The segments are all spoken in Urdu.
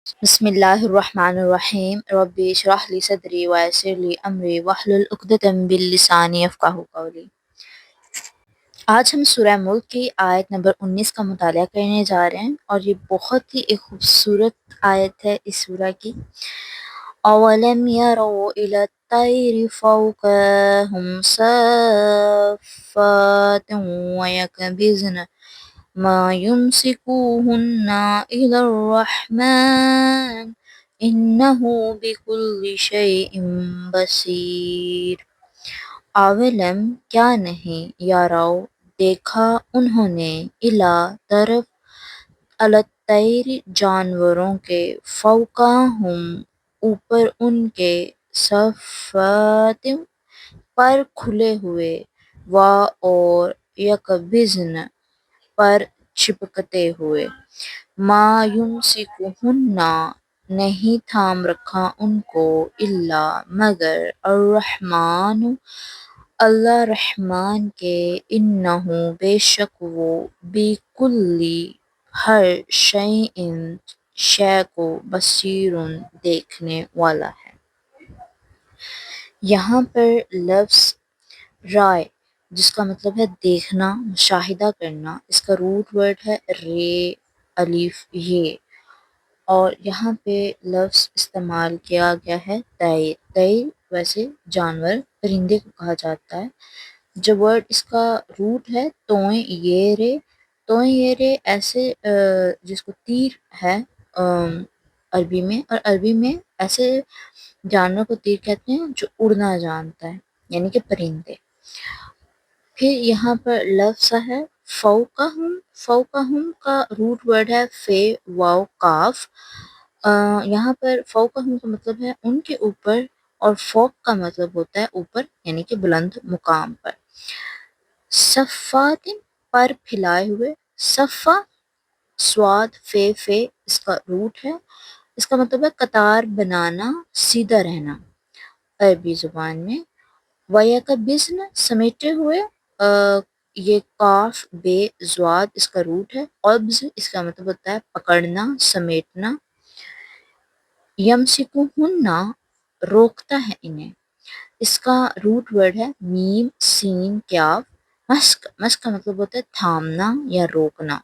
بسم اللہ الرحمن الرحیم ربی اشرح لی صدری ویسر لی امری واحلل عقدۃ من لسانی یفقہوا قولی۔ آج ہم سورہ ملک کی آیت نمبر 19 کا مطالعہ کرنے جا رہے ہیں، اور یہ بہت ہی ایک خوبصورت آیت ہے اس سورہ کی۔ اولم يروا الى الطير فوقهم صافات ويقبضن ما يمسكوهن إلا الرحمن إنه بكل شيء بصير۔ اولم کیا نہیں، یارو دیکھا انہوں نے، الا طرف، الطیر جانوروں کے، فوقہم اوپر ان کے، صفات پر کھلے ہوئے، وا اور یکبزن پر چپکتے ہوئے، ما یمسکہن نہیں تھام رکھا ان کو، الا مگر، الرحمن اللہ رحمان کے، انہ بے شک وہ، بکلی ہر شیء شے کو، بصیر دیکھنے والا ہے۔ یہاں پر لفظ رائے جس کا مطلب ہے دیکھنا، مشاہدہ کرنا، اس کا روٹ ورڈ ہے رے الف یہ، اور یہاں پہ لفظ استعمال کیا گیا ہے طیر۔ طیر ویسے جانور پرندے کو کہا جاتا ہے۔ جو ورڈ اس کا روٹ ہے توئیں یہ رے، توئیں یہ رے ایسے جس کو تیر ہے عربی میں، اور عربی میں ایسے جانور کو تیر کہتے ہیں جو اڑنا جانتا ہے، یعنی کہ پرندے۔ پھر یہاں پر لفظ ہے فوقہم، فوقہم کا روٹ ورڈ ہے فے واو کاف۔ یہاں پر فوقہم کا مطلب ہے ان کے اوپر، اور فوق کا مطلب ہوتا ہے اوپر، یعنی کہ بلند مقام پر۔ صفات پر پھیلائے ہوئے، صفا سواد فے اس کا روٹ ہے، اس کا مطلب ہے قطار بنانا، سیدھا رہنا عربی زبان میں۔ وَيَقْبِضْنَ سمیٹے ہوئے، یہ قاف بے زواد اس کا روٹ ہے، قبض اس کا مطلب ہوتا ہے پکڑنا، سمیٹنا۔ یمسکوہن روکتا ہے انہیں، اس کا روٹ ورڈ ہے میم سین کاف۔ مسک، مسک کا مطلب ہوتا ہے تھامنا یا روکنا۔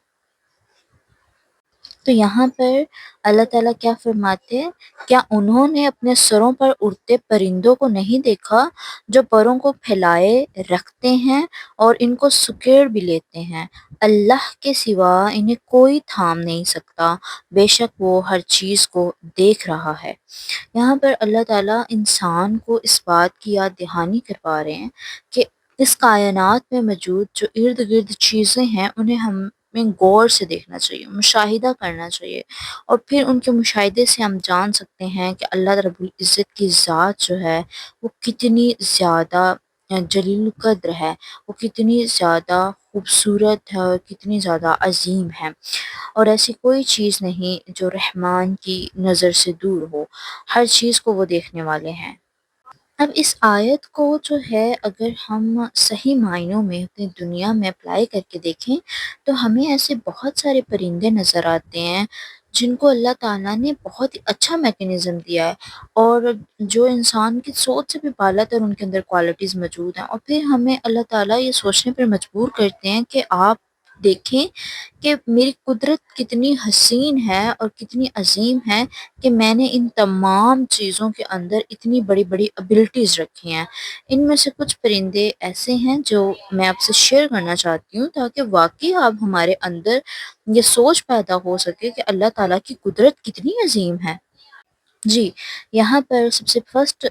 تو یہاں پر اللہ تعالیٰ کیا فرماتے ہیں، کیا انہوں نے اپنے سروں پر اڑتے پرندوں کو نہیں دیکھا جو پروں کو پھیلائے رکھتے ہیں اور ان کو سکیڑ بھی لیتے ہیں، اللہ کے سوا انہیں کوئی تھام نہیں سکتا، بے شک وہ ہر چیز کو دیکھ رہا ہے۔ یہاں پر اللہ تعالیٰ انسان کو اس بات کی یاد دہانی کروا رہے ہیں کہ اس کائنات میں موجود جو ارد گرد چیزیں ہیں انہیں ہمیں غور سے دیکھنا چاہیے، مشاہدہ کرنا چاہیے، اور پھر ان کے مشاہدے سے ہم جان سکتے ہیں کہ اللہ رب العزت کی ذات جو ہے وہ کتنی زیادہ جلیل القدر ہے، وہ کتنی زیادہ خوبصورت ہے اور کتنی زیادہ عظیم ہے، اور ایسی کوئی چیز نہیں جو رحمان کی نظر سے دور ہو، ہر چیز کو وہ دیکھنے والے ہیں۔ اب اس آیت کو جو ہے اگر ہم صحیح معنوں میں اپنی دنیا میں اپلائی کر کے دیکھیں تو ہمیں ایسے بہت سارے پرندے نظر آتے ہیں جن کو اللہ تعالیٰ نے بہت ہی اچھا میکینزم دیا ہے، اور جو انسان کی سوچ سے بھی بالا تر ان کے اندر کوالٹیز موجود ہیں، اور پھر ہمیں اللہ تعالیٰ یہ سوچنے پر مجبور کرتے ہیں کہ آپ دیکھیں کہ میری قدرت کتنی حسین ہے اور کتنی عظیم ہے کہ میں نے ان تمام چیزوں کے اندر اتنی بڑی بڑی ابیلٹیز رکھی ہیں۔ ان میں سے کچھ پرندے ایسے ہیں جو میں آپ سے شیئر کرنا چاہتی ہوں تاکہ واقعی آپ ہمارے اندر یہ سوچ پیدا ہو سکے کہ اللہ تعالیٰ کی قدرت کتنی عظیم ہے۔ جی، یہاں پر سب سے فرسٹ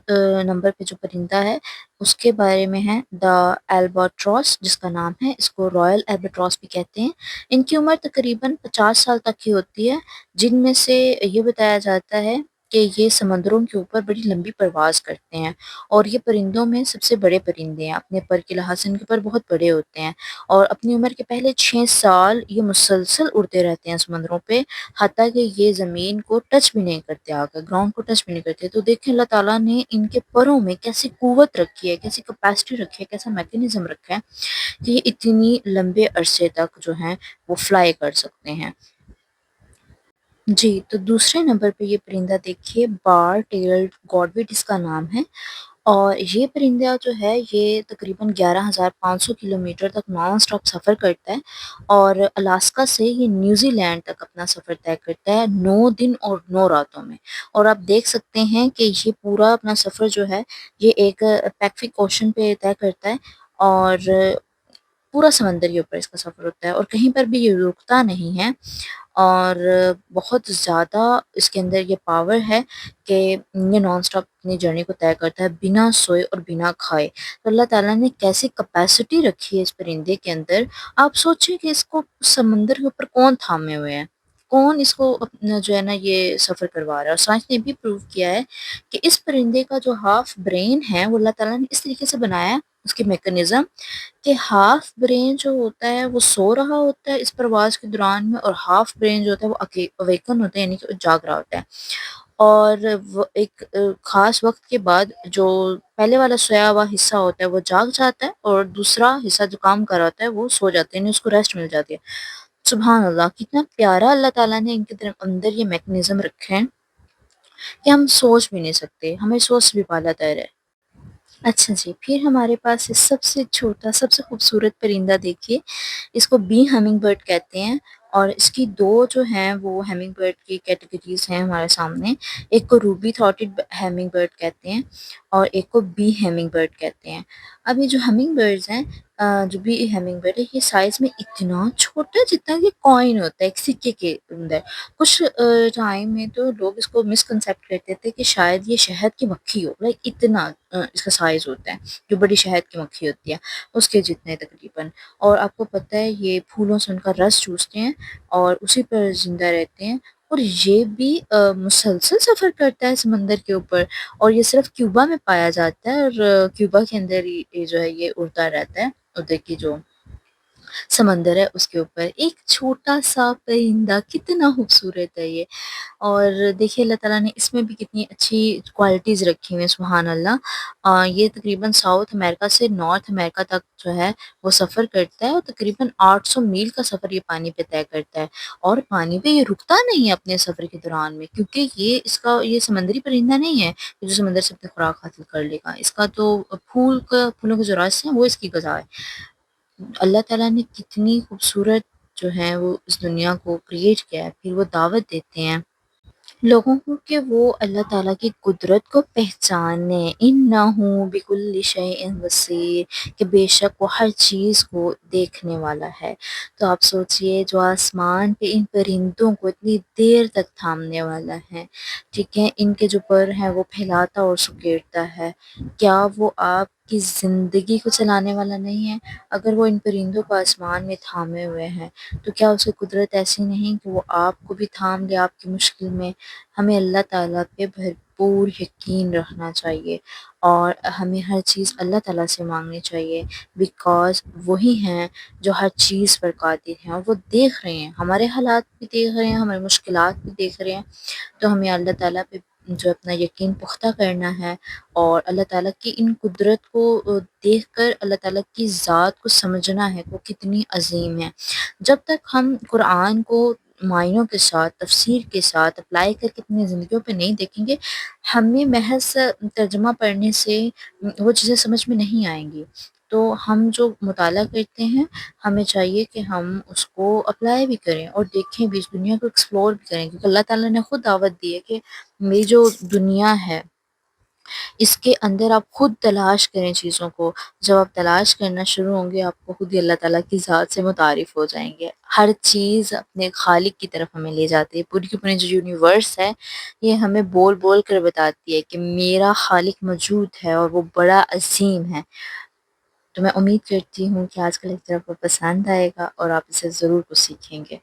نمبر پہ جو پرندہ ہے اس کے بارے میں ہے دا الباٹراس، جس کا نام ہے، اس کو رائل الباٹراس بھی کہتے ہیں۔ ان کی عمر تقریباً 50 سال تک کی ہوتی ہے، جن میں سے یہ بتایا جاتا ہے کہ یہ سمندروں کے اوپر بڑی لمبی پرواز کرتے ہیں، اور یہ پرندوں میں سب سے بڑے پرندے ہیں، اپنے پر کے لحاظ سے ان کے پر بہت بڑے ہوتے ہیں، اور اپنی عمر کے پہلے 6 سال یہ مسلسل اڑتے رہتے ہیں سمندروں پہ، حتیٰ کہ یہ زمین کو ٹچ بھی نہیں کرتے، آ کر گراؤنڈ کو ٹچ بھی نہیں کرتے۔ تو دیکھیں اللہ تعالیٰ نے ان کے پروں میں کیسی قوت رکھی ہے، کیسی کیپیسٹی رکھی ہے، کیسا میکینزم رکھا ہے کہ یہ اتنی لمبے عرصے تک جو ہیں وہ فلائی کر سکتے ہیں۔ جی، تو دوسرے نمبر پہ یہ پرندہ دیکھیے بار ٹیلڈ گاڈوٹ اس کا نام ہے، اور یہ پرندہ جو ہے یہ تقریباً 11,500 کلومیٹر تک نان اسٹاپ سفر کرتا ہے، اور الاسکا سے یہ نیوزی لینڈ تک اپنا سفر طے کرتا ہے 9 دن اور 9 راتوں میں۔ اور آپ دیکھ سکتے ہیں کہ یہ پورا اپنا سفر جو ہے یہ ایک پیسفک اوشن پہ طے کرتا ہے، اور پورا سمندر کے اوپر اس کا سفر ہوتا ہے، اور کہیں پر بھی یہ رکتا نہیں ہے، اور بہت زیادہ اس کے اندر یہ پاور ہے کہ یہ نان اسٹاپ اپنی جرنی کو طے کرتا ہے بنا سوئے اور بنا کھائے۔ تو اللہ تعالیٰ نے کیسی کیپیسٹی رکھی ہے اس پرندے کے اندر، آپ سوچیں کہ اس کو سمندر کے اوپر کون تھامے ہوئے ہیں، کون اس کو اپنا جو ہے نا یہ سفر کروا رہا ہے۔ اور سائنس نے بھی پروو کیا ہے کہ اس پرندے کا جو ہاف برین ہے وہ اللہ تعالیٰ نے اس طریقے سے بنایا ہے، اس کی میکانزم، کہ ہاف برین جو ہوتا ہے وہ سو رہا ہوتا ہے اس پرواز کے دوران میں، اور ہاف برین جو ہوتا ہے وہ اویکن ہوتا ہے، یعنی کہ وہ جاگ رہا ہوتا ہے۔ اور وہ ایک خاص وقت کے بعد جو پہلے والا سویا ہوا حصہ ہوتا ہے وہ جاگ جاتا ہے، اور دوسرا حصہ جو کام کر رہا ہوتا ہے وہ سو جاتا ہے، یعنی اس کو ریسٹ مل جاتی ہے۔ سبحان اللہ، کتنا پیارا اللہ تعالیٰ نے ان کے اندر یہ میکنزم رکھے ہیں کہ ہم سوچ بھی نہیں سکتے، ہمیں سوچ بھی پالا طے ہے۔ اچھا جی، پھر ہمارے پاس ہے سب سے چھوٹا سب سے خوبصورت پرندہ دیکھیے، اس کو بی ہمنگ برڈ کہتے ہیں، اور اس کی دو جو ہیں وہ ہیمنگ برڈ کی کیٹیگریز ہیں ہمارے سامنے، ایک کو روبی تھاٹڈ ہیمنگ برڈ کہتے ہیں، اور ایک کو بی ہیمنگ برڈ کہتے ہیں۔ اب یہ جو ہیمنگ برڈز ہیں، جو بی ہیمنگ برڈ ہے، یہ سائز میں اتنا چھوٹا ہے جتنا کہ کوائن ہوتا ہے ایک سکے کے اندر۔ کچھ ٹائم میں تو لوگ اس کو مسکنسیپٹ کرتے تھے کہ شاید یہ شہد کی مکھی ہو، لائک اتنا اس کا سائز ہوتا ہے، جو بڑی شہد کی مکھی ہوتی ہے اس کے جتنے تقریباً۔ اور آپ کو پتہ ہے یہ پھولوں سے ان کا رس چوستے ہیں اور اسی پر زندہ رہتے ہیں، اور یہ بھی مسلسل سفر کرتا ہے سمندر کے اوپر، اور یہ صرف کیوبا میں پایا جاتا ہے، اور کیوبا کے اندر یہ جو ہے یہ اڑتا رہتا ہے ادھر کی جو سمندر ہے اس کے اوپر۔ ایک چھوٹا سا پرندہ، کتنا خوبصورت ہے یہ! اور دیکھیے اللہ تعالیٰ نے اس میں بھی کتنی اچھی کوالٹیز رکھی ہوئی ہیں، سبحان اللہ۔ یہ تقریباً ساؤتھ امریکہ سے نارتھ امریکہ تک جو ہے وہ سفر کرتا ہے، اور تقریباً 800 میل کا سفر یہ پانی پہ طے کرتا ہے، اور پانی پہ یہ رکتا نہیں ہے اپنے سفر کے دوران میں، کیونکہ یہ سمندری پرندہ نہیں ہے کہ جو سمندر سے اپنی خوراک حاصل کر لے گا، اس کا تو پھولوں کے جو رس ہیں وہ اس کی غذا ہے۔ اللہ تعالیٰ نے کتنی خوبصورت جو ہے وہ اس دنیا کو کریٹ کیا ہے، پھر وہ دعوت دیتے ہیں لوگوں کو کہ وہ اللہ تعالیٰ کی قدرت کو پہچانے، انہو بکل شیء بصیر، کہ بے شک وہ ہر چیز کو دیکھنے والا ہے۔ تو آپ سوچئے جو آسمان پہ ان پرندوں کو اتنی دیر تک تھامنے والا ہے، ٹھیک ہے، ان کے جو پر ہیں وہ پھیلاتا اور سکیڑتا ہے، کیا وہ آپ کی زندگی کو چلانے والا نہیں ہے؟ اگر وہ ان پرندوں کو آسمان میں تھامے ہوئے ہیں تو کیا اس کی قدرت ایسی نہیں کہ وہ آپ کو بھی تھام لے آپ کی مشکل میں؟ ہمیں اللہ تعالیٰ پہ بھرپور یقین رکھنا چاہیے، اور ہمیں ہر چیز اللہ تعالیٰ سے مانگنی چاہیے، بیکاز وہی ہیں جو ہر چیز پر قادر ہیں، اور وہ دیکھ رہے ہیں، ہمارے حالات بھی دیکھ رہے ہیں، ہماری مشکلات بھی دیکھ رہے ہیں۔ تو ہمیں اللہ تعالیٰ پہ جو اپنا یقین پختہ کرنا ہے، اور اللہ تعالیٰ کی ان قدرت کو دیکھ کر اللہ تعالیٰ کی ذات کو سمجھنا ہے وہ کتنی عظیم ہے۔ جب تک ہم قرآن کو معنیوں کے ساتھ، تفسیر کے ساتھ اپلائی کر کے اپنی زندگیوں پہ نہیں دیکھیں گے، ہمیں محض ترجمہ پڑھنے سے وہ چیزیں سمجھ میں نہیں آئیں گی۔ تو ہم جو مطالعہ کرتے ہیں ہمیں چاہیے کہ ہم اس کو اپلائی بھی کریں اور دیکھیں بھی، اس دنیا کو ایکسپلور بھی کریں، کیونکہ اللہ تعالیٰ نے خود دعوت دی ہے کہ میری جو دنیا ہے اس کے اندر آپ خود تلاش کریں چیزوں کو۔ جب آپ تلاش کرنا شروع ہوں گے آپ کو خود ہی اللہ تعالیٰ کی ذات سے متعارف ہو جائیں گے۔ ہر چیز اپنے خالق کی طرف ہمیں لے جاتی ہے، پوری کی پوری جو یونیورس ہے یہ ہمیں بول بول کر بتاتی ہے کہ میرا خالق موجود ہے اور وہ بڑا عظیم ہے۔ تو میں امید کرتی ہوں کہ آج کا لیکچر آپ کو پسند آئے گا اور آپ اسے ضرور کچھ سیکھیں گے۔